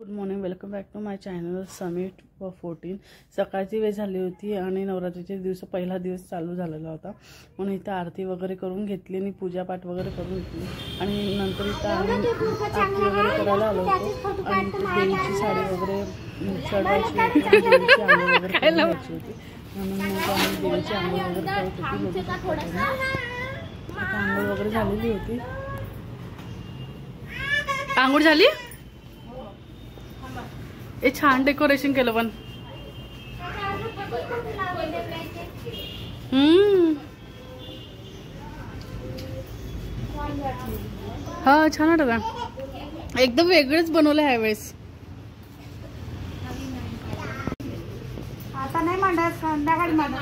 Good morning, welcome back to my channel summit 14। सकाळची वेळ झाली होती आणि नवरात्रीचे दिवस पहिला दिवस चालू झालेला होता, म्हणून इथं आरती वगैरे करून घेतली आणि पूजापाठ वगैरे करून घेतली आणि नंतर इथं आम्ही आरती वगैरे करायला आलो होतो आणि देवीची साडी वगैरे चढवायची होती, देवीची आंघोळ वगैरे करायची होती, म्हणून मग आम्ही देवीची आंघोळ वगैरे करत होती। आंघोळ वगैरे झालेली होती। आंघोळ झाली? ए छान डेकोरेशन केलं पण। हा छान वाटत, एकदम वेगळंच बनवलं ह्या वेळेस। आता नाही मांडत, संध्याकाळी मांडत।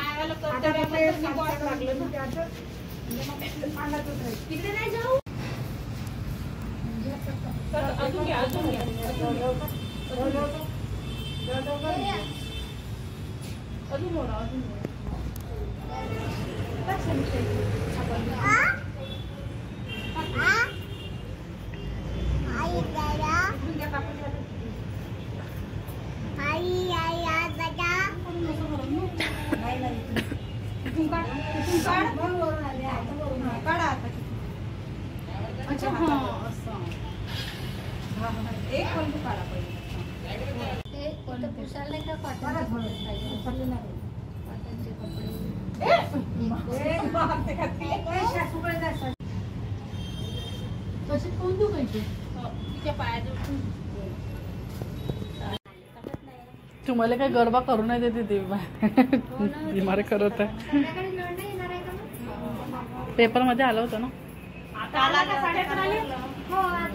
तुम्हाला काय गरबा करू नाही देते देवी मारे करत आहे। पेपर मध्ये आलं होतं ना?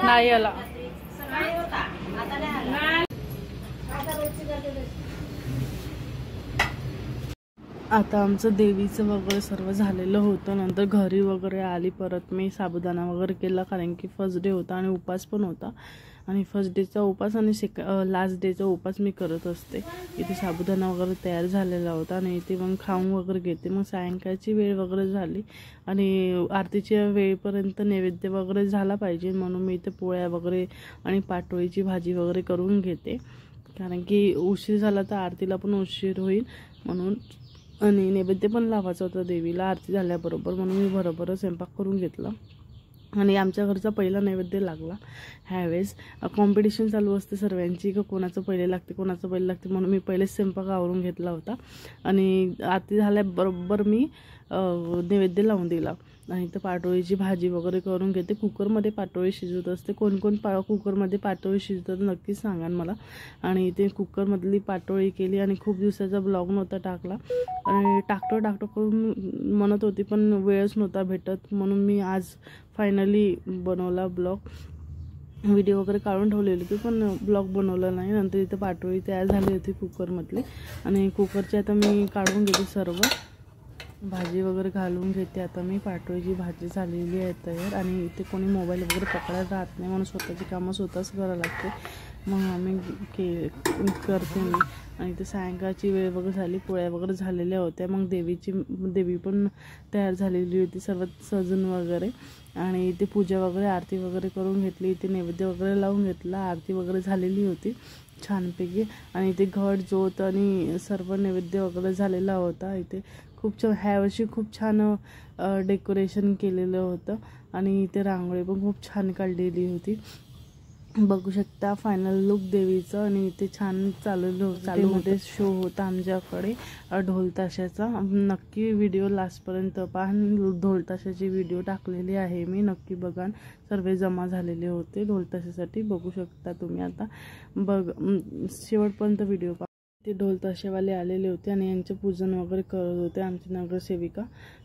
नाही आला। आता आमचं देवीचं वगैरे सर्व झालेलं होतं। नंतर घरी वगैरे आली, परत मी साबुदाणा वगैरे केला, कारण की फर्स्ट डे होता आणि उपास पण होता आणि फर्स्ट डेचा उपास आणि लास्ट डेचा उपास मी करत असते। इथे साबुदाणा वगैरे तयार झालेला होता आणि इथे मग खाऊन वगैरे घेते। मग सायंकाळची वेळ वगैरे झाली आणि आरतीच्या वेळेपर्यंत नैवेद्य वगैरे झाला पाहिजे, म्हणून मी इथे पोळ्या वगैरे आणि पाटोळीची भाजी वगैरे करून घेते, कारण की उशीर झाला तर आरतीला पण उशीर होईल म्हणून, आणि नैवेद्य पण लावायचा होता देवीला आरती झाल्याबरोबर, म्हणून मी बरोबर स्वयंपाक करून घेतला आणि आमच्या घरचा पहिला नैवेद्य लागला। ह्यावेळेस कॉम्पिटिशन चालू असते सर्वांची की कोणाचं पहिले लागते कोणाचं पहिले लागते, म्हणून मी पहिलेच स्वयंपाक आवरून घेतला होता आणि आरती झाल्याबरोबर मी नैवेद्य लावून दिला आणि तर पाटोळीची भाजी वगैरे करून घेते। कुकरमध्ये पाटोळी शिजवत असते। कोण कोण कुकरमध्ये पाटोळी शिजवतात नक्कीच सांगा मला। आणि ते कुकरमधली पाटोळी केली आणि खूप दिवसाचा ब्लॉग नव्हता टाकला आणि टाकतो करून म्हणत होती, पण वेळच नव्हता भेटत, म्हणून मी आज फायनली बनवला ब्लॉग। व्हिडिओ वगैरे काढून ठेवलेली होती पण ब्लॉग बनवला नाही। नंतर इथे पाटोळी तयार झाली होती कुकरमधली आणि कुकरची आता मी काढून घेते, सर्व भाजी वगैरे घालून घेते। आता मी पाटोळीची भाजी झालेली आहे तयार आणि इथे कोणी मोबाईल वगैरे पकडायला राहत नाही, म्हणून स्वतःची कामं स्वतःच करायला लागते, मग आम्ही करते मी। आणि इथे सायंकाळची वेळ वगैरे झाली, पोळ्या वगैरे झालेल्या होत्या, मग देवी पण तयार झालेली होती सर्व सजून वगैरे, आणि इथे पूजा वगैरे आरती वगैरे करून घेतली। इथे नैवेद्य वगैरे लावून घेतला, आरती वगैरे झालेली होती छानपैकी आणि इथे घट जोत आणि सर्व नैवेद्य वगैरे झालेला होता। इथे खूप छान ह्यावर्षी खूप छान डेकोरेशन केलेलं होतं आणि इथे रांगोळी पण खूप छान काढलेली होती, बघू शकता फायनल लुक देवीचं। आणि इथे छान चालू मध्ये शो होता आमच्याकडे ढोल ताशाचा, नक्की व्हिडिओ लास्टपर्यंत पहा। ढोल ताशाची व्हिडिओ टाकलेली आहे मी, नक्की बघा। सर्व जमा झालेले होते ढोल ताशासाठी, बघू शकता तुम्ही। आता शेवटपर्यंत व्हिडिओ पहा। ते ढोल ताशेवाले आलेले होते आणि यांचे पूजन वगैरे करत होते आमची नगरसेविका,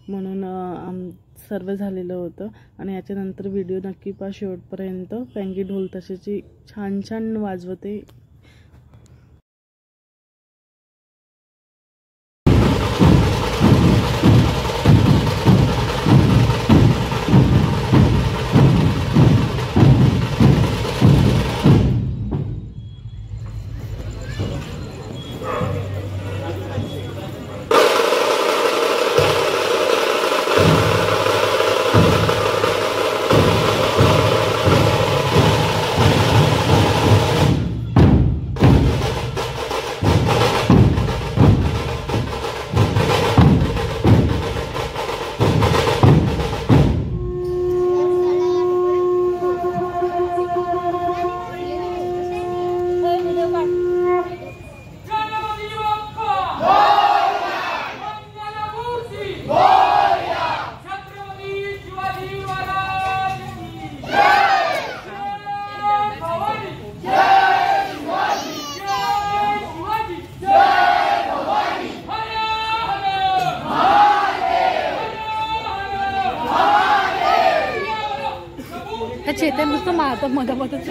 म्हणून सर्व झालेलं होतं आणि याच्यानंतर व्हिडिओ नक्की पहा शेवटपर्यंत, कारण की ढोल ताशाची छान वाजवते। कसं मारतात मधामधच